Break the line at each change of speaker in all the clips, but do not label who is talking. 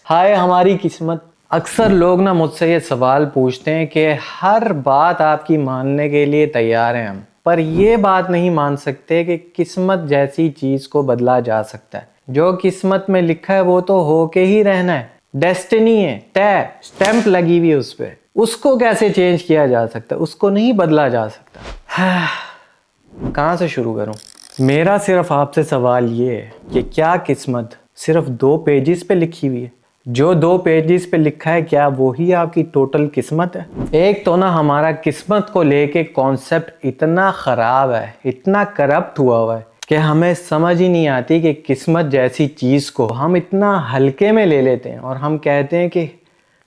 हाय हमारी किस्मत। अक्सर लोग ना मुझसे ये सवाल पूछते हैं कि हर बात आपकी मानने के लिए तैयार हैं हम, पर ये बात नहीं मान सकते कि किस्मत जैसी चीज़ को बदला जा सकता है। जो किस्मत में लिखा है वो तो होके ही रहना है, डेस्टिनी है, तय स्टैंप लगी हुई है उस पर। उसको कैसे चेंज किया जा सकता है? उसको नहीं बदला जा सकता। कहाँ से शुरू करूँ? मेरा सिर्फ आपसे सवाल ये है कि क्या किस्मत सिर्फ 2 पेजेस पे लिखी हुई है? जो 2 पेजेस पे लिखा है क्या वो ही आपकी टोटल किस्मत है? एक तो ना हमारा किस्मत को लेके कॉन्सेप्ट इतना ख़राब है, इतना करप्ट हुआ है कि हमें समझ ही नहीं आती कि किस्मत जैसी चीज़ को हम इतना हल्के में ले लेते हैं और हम कहते हैं कि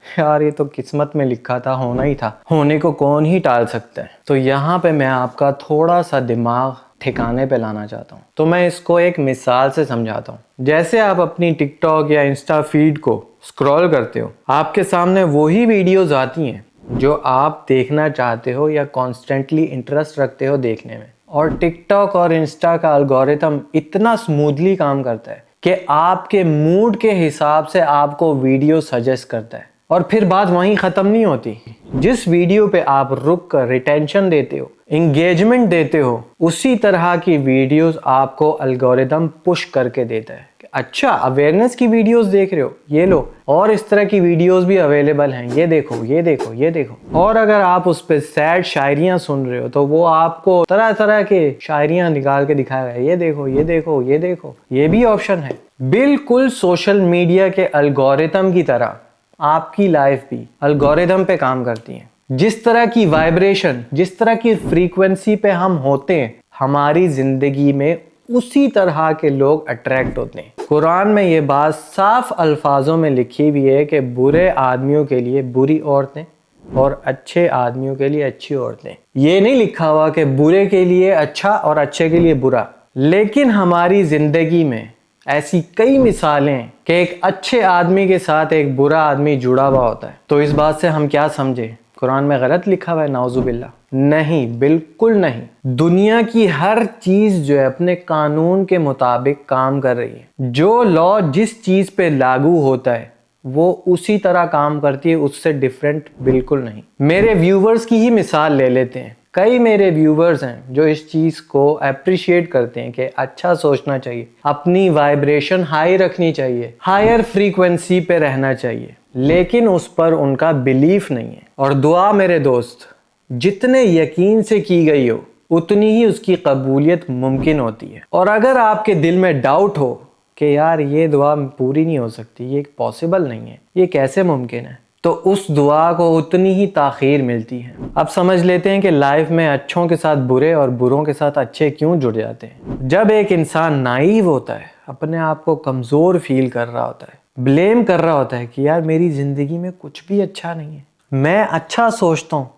यार ये तो किस्मत में लिखा था, होना ही था, होने को कौन ही टाल सकता है। तो यहाँ पे मैं आपका थोड़ा सा दिमाग ठिकाने पे लाना चाहता हूँ। तो मैं इसको एक मिसाल से समझाता हूँ। जैसे आप अपनी टिकटॉक या इंस्टा फीड को स्क्रॉल करते हो, आपके सामने वही वीडियोस आती हैं जो आप देखना चाहते हो या कॉन्स्टेंटली इंटरेस्ट रखते हो देखने में। और टिकटॉक और इंस्टा का एल्गोरिथम इतना स्मूथली काम करता है कि आपके मूड के हिसाब से आपको वीडियो सजेस्ट करता है। और फिर बात वहीं ख़त्म नहीं होती। जिस वीडियो पे आप रुक कर रिटेंशन देते हो, इंगेजमेंट देते हो, उसी तरह की वीडियोस आपको एल्गोरिथम पुश करके देता है। अच्छा, अवेयरनेस की वीडियोस देख रहे हो, ये लो, और इस तरह की वीडियोस भी अवेलेबल हैं, ये देखो ये देखो ये देखो। और अगर आप उस पर सैड शायरियाँ सुन रहे हो तो वो आपको तरह तरह के शायरियाँ निकाल के दिखाएगा, ये देखो ये देखो ये देखो। ये भी ऑप्शन है। बिल्कुल सोशल मीडिया के एल्गोरिथम की तरह आपकी लाइफ भी एल्गोरिथम पे काम करती है। जिस तरह की वाइब्रेशन, जिस तरह की फ्रीक्वेंसी पे हम होते हैं, हमारी जिंदगी में उसी तरह के लोग अट्रैक्ट होते हैं। कुरान में ये बात साफ अल्फाजों में लिखी हुई है कि बुरे आदमियों के लिए बुरी औरतें और अच्छे आदमियों के लिए अच्छी औरतें। ये नहीं लिखा हुआ कि बुरे के लिए अच्छा और अच्छे के लिए बुरा। लेकिन हमारी जिंदगी में ऐसी कई मिसालें हैं कि एक अच्छे आदमी के साथ एक बुरा आदमी जुड़ा हुआ होता है। तो इस बात से हम क्या समझे? कुरान में गलत लिखा हुआ है? नाउजुबिल्ला। नहीं, बिल्कुल नहीं। दुनिया की हर चीज जो है अपने कानून के मुताबिक काम कर रही है। जो लॉ जिस चीज पे लागू होता है वो उसी तरह काम करती है, उससे डिफरेंट बिल्कुल नहीं। मेरे व्यूवर्स की ही मिसाल ले लेते हैं। कई मेरे व्यूवर्स हैं जो इस चीज़ को अप्रिशिएट करते हैं कि अच्छा सोचना चाहिए, अपनी वाइब्रेशन हाई रखनी चाहिए, हायर फ्रीक्वेंसी पे रहना चाहिए, लेकिन उस पर उनका बिलीफ नहीं है। और दुआ मेरे दोस्त, जितने यकीन से की गई हो उतनी ही उसकी कबूलियत मुमकिन होती है। और अगर आपके दिल में डाउट हो कि यार ये दुआ पूरी नहीं हो सकती, ये पॉसिबल नहीं है, ये कैसे मुमकिन है, तो उस दुआ को उतनी ही ताख़ीर मिलती है। अब समझ लेते हैं कि लाइफ में अच्छों के साथ बुरे और बुरों के साथ अच्छे क्यों जुड़ जाते हैं। जब एक इंसान नाइव होता है, अपने आप को कमज़ोर फील कर रहा होता है, ब्लेम कर रहा होता है कि यार मेरी ज़िंदगी में कुछ भी अच्छा नहीं है, मैं अच्छा सोचता हूँ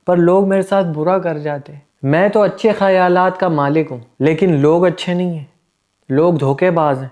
पर लोग मेरे साथ बुरा कर जाते हैं, मैं तो अच्छे ख़यालात का मालिक हूँ लेकिन लोग अच्छे नहीं हैं, लोग धोखेबाज हैं,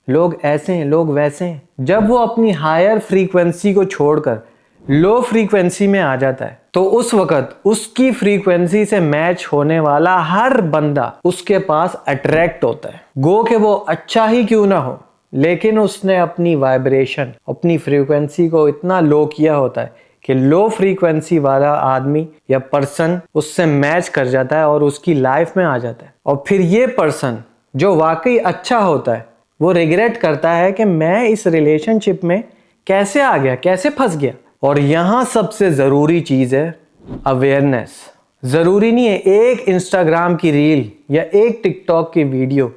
लोग ऐसे हैं, लोग वैसे हैं। जब वो अपनी हायर फ्रीक्वेंसी को छोड़कर लो फ्रीक्वेंसी में आ जाता है तो उस वक्त उसकी फ्रीक्वेंसी से मैच होने वाला हर बंदा उसके पास अट्रैक्ट होता है। गो कि वो अच्छा ही क्यों ना हो, लेकिन उसने अपनी वाइब्रेशन, अपनी फ्रीक्वेंसी को इतना लो किया होता है कि लो फ्रीक्वेंसी वाला आदमी या पर्सन उससे मैच कर जाता है और उसकी लाइफ में आ जाता है। और फिर ये पर्सन जो वाकई अच्छा होता है वो रिग्रेट करता है कि मैं इस रिलेशनशिप में कैसे आ गया, कैसे फंस गया। और यहाँ सबसे ज़रूरी चीज़ है अवेयरनेस। ज़रूरी नहीं है एक इंस्टाग्राम की रील या एक टिकटॉक की वीडियो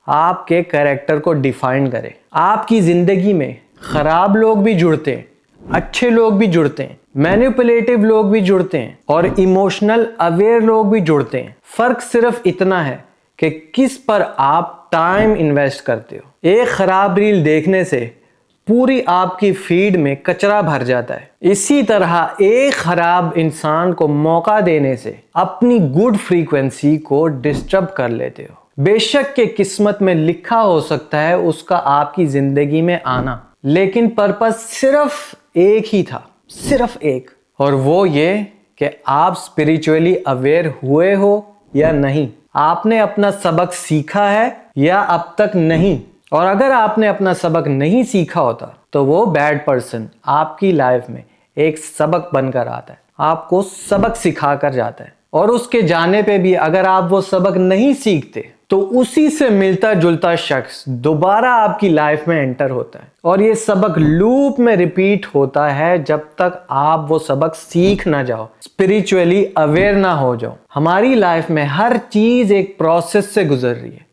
आपके कैरेक्टर को डिफाइन करे। आपकी ज़िंदगी में ख़राब लोग भी जुड़ते हैं, अच्छे लोग भी जुड़ते हैं, मैनिपुलेटिव लोग भी जुड़ते हैं और इमोशनल अवेयर लोग भी जुड़ते हैं। फ़र्क सिर्फ इतना है कि किस पर आप टाइम इन्वेस्ट करते हो। एक खराब रील देखने से पूरी आपकी फीड में कचरा भर जाता है। इसी तरह एक खराब इंसान को मौका देने से अपनी गुड फ्रीक्वेंसी को डिस्टर्ब कर लेते हो। बेशक के किस्मत में लिखा हो सकता है उसका आपकी जिंदगी में आना, लेकिन पर्पस सिर्फ एक ही था, सिर्फ एक, और वो ये कि आप स्पिरिचुअली अवेयर हुए हो या नहीं, आपने अपना सबक सीखा है या अब तक नहीं, और अगर आपने अपना सबक नहीं सीखा होता तो वो बैड पर्सन आपकी लाइफ में एक सबक बनकर आता है, आपको सबक सिखा कर जाता है। और उसके जाने पे भी अगर आप वो सबक नहीं सीखते तो उसी से मिलता जुलता शख्स दोबारा आपकी लाइफ में एंटर होता है और ये सबक लूप में रिपीट होता है जब तक आप वो सबक सीख ना जाओ, स्पिरिचुअली अवेयर ना हो जाओ। हमारी लाइफ में हर चीज एक प्रोसेस से गुजर रही है,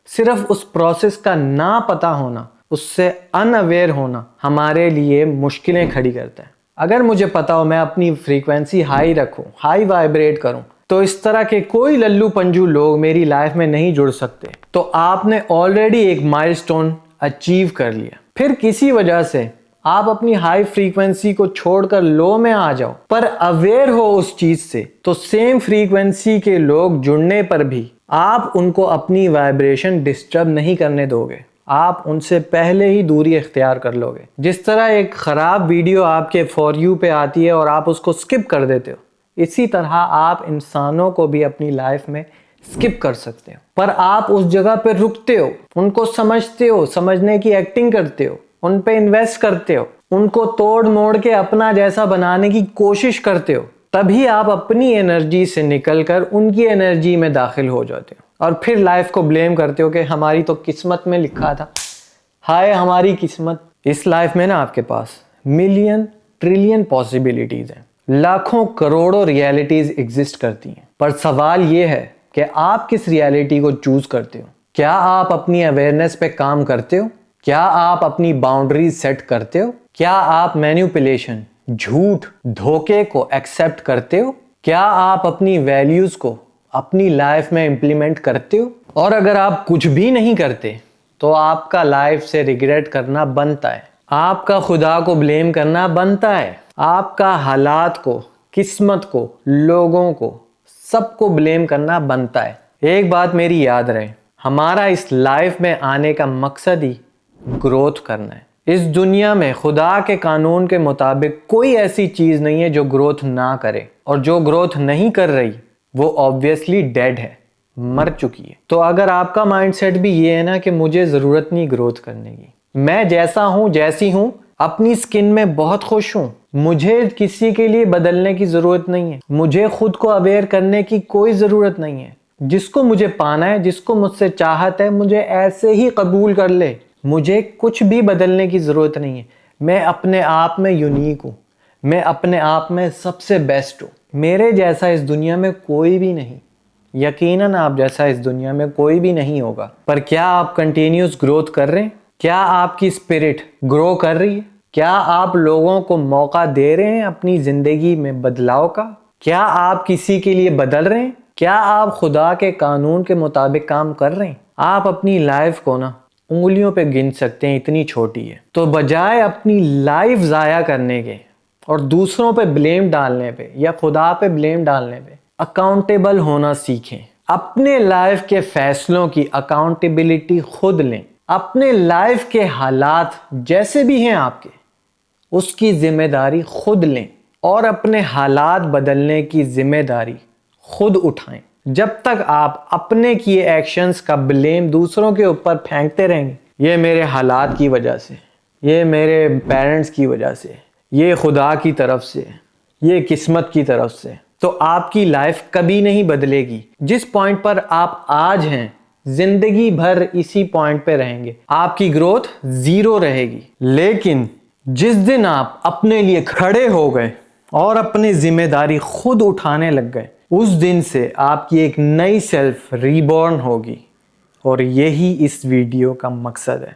सिर्फ उस प्रोसेस का ना पता होना, उससे अनअवेयर होना हमारे लिए मुश्किलें खड़ी करता है। अगर मुझे पता हो मैं अपनी फ्रीक्वेंसी हाई रखूं, हाई वाइब्रेट करूं, तो इस तरह के कोई लल्लू पंजू लोग मेरी लाइफ में नहीं जुड़ सकते। तो आपने ऑलरेडी एक माइलस्टोन अचीव कर लिया। फिर किसी वजह से आप अपनी हाई फ्रीक्वेंसी को छोड़कर लो में आ जाओ पर अवेयर हो उस चीज से, तो सेम फ्रीक्वेंसी के लोग जुड़ने पर भी आप उनको अपनी वाइब्रेशन डिस्टर्ब नहीं करने दोगे, आप उनसे पहले ही दूरी इख्तियार कर लोगे। जिस तरह एक खराब वीडियो आपके फॉर यू पे आती है और आप उसको स्किप कर देते हो, इसी तरह आप इंसानों को भी अपनी लाइफ में स्किप कर सकते हो, पर आप उस जगह पे रुकते हो, उनको समझते हो, समझने की एक्टिंग करते हो, उन पे इन्वेस्ट करते हो, उनको तोड़ मोड़ के अपना जैसा बनाने की कोशिश करते हो, तभी आप अपनी एनर्जी से निकलकर उनकी एनर्जी में दाखिल हो जाते हो और फिर लाइफ को ब्लेम करते हो कि हमारी तो किस्मत में लिखा था। हाय हमारी किस्मत। इस लाइफ में ना आपके पास मिलियन ट्रिलियन पॉसिबिलिटीज हैं, लाखों करोड़ों रियलिटीज एग्जिस्ट करती हैं, पर सवाल ये है कि आप किस रियलिटी को चूज करते हो। क्या आप अपनी अवेयरनेस पे काम करते हो? क्या आप अपनी बाउंड्रीज सेट करते हो? क्या आप मैनिपुलेशन, झूठ, धोखे को एक्सेप्ट करते हो? क्या आप अपनी वैल्यूज को अपनी लाइफ में इंप्लीमेंट करते हो? और अगर आप कुछ भी नहीं करते तो आपका लाइफ से रिग्रेट करना बनता है, आपका खुदा को ब्लेम करना बनता है, आपका हालात को, किस्मत को, लोगों को, सबको ब्लेम करना बनता है। एक बात मेरी याद रहे, हमारा इस लाइफ में आने का मकसद ही ग्रोथ करना है। इस दुनिया में खुदा के कानून के मुताबिक कोई ऐसी चीज नहीं है जो ग्रोथ ना करे, और जो ग्रोथ नहीं कर रही वो ऑब्वियसली डेड है, मर चुकी है। तो अगर आपका माइंडसेट भी ये है ना कि मुझे जरूरत नहीं ग्रोथ करने की, मैं जैसा हूं, जैसी हूं, अपनी स्किन में बहुत खुश हूं, मुझे किसी के लिए बदलने की जरूरत नहीं है, मुझे खुद को अवेयर करने की कोई जरूरत नहीं है, जिसको मुझे पाना है, जिसको मुझसे चाहत है, मुझे ऐसे ही कबूल कर ले, मुझे कुछ भी बदलने की जरूरत नहीं है। मैं अपने आप में यूनिक हूं, मैं अपने आप में सबसे बेस्ट हूं, मेरे जैसा इस दुनिया में कोई भी नहीं, यकीनन आप जैसा इस दुनिया में कोई भी नहीं होगा। पर क्या आप कंटिन्यूस ग्रोथ कर रहे हैं? क्या आपकी स्पिरिट ग्रो कर रही है? क्या आप लोगों को मौका दे रहे हैं अपनी जिंदगी में बदलाव का? क्या आप किसी के लिए बदल रहे हैं? क्या आप खुदा के कानून के मुताबिक काम कर रहे हैं? आप अपनी लाइफ को ना उंगलियों पे गिन सकते हैं, इतनी छोटी है। तो बजाय अपनी लाइफ ज़ाया करने के और दूसरों पे ब्लेम डालने पे या खुदा पे ब्लेम डालने पे, अकाउंटेबल होना सीखें। अपने लाइफ के फैसलों की अकाउंटेबिलिटी खुद लें। अपने लाइफ के हालात जैसे भी हैं आपके, उसकी जिम्मेदारी खुद लें और अपने हालात बदलने की जिम्मेदारी खुद उठाएं। जब तक आप अपने किए एक्शंस का ब्लेम दूसरों के ऊपर फेंकते रहेंगे, ये मेरे हालात की वजह से, ये मेरे पेरेंट्स की वजह से, ये खुदा की तरफ से, ये किस्मत की तरफ से, तो आपकी लाइफ कभी नहीं बदलेगी। जिस पॉइंट पर आप आज हैं, जिंदगी भर इसी पॉइंट पे रहेंगे, आपकी ग्रोथ जीरो रहेगी। लेकिन जिस दिन आप अपने लिए खड़े हो गए और अपनी जिम्मेदारी खुद उठाने लग गए, उस दिन से आपकी एक नई सेल्फ रीबॉर्न होगी। और यही इस वीडियो का मकसद है।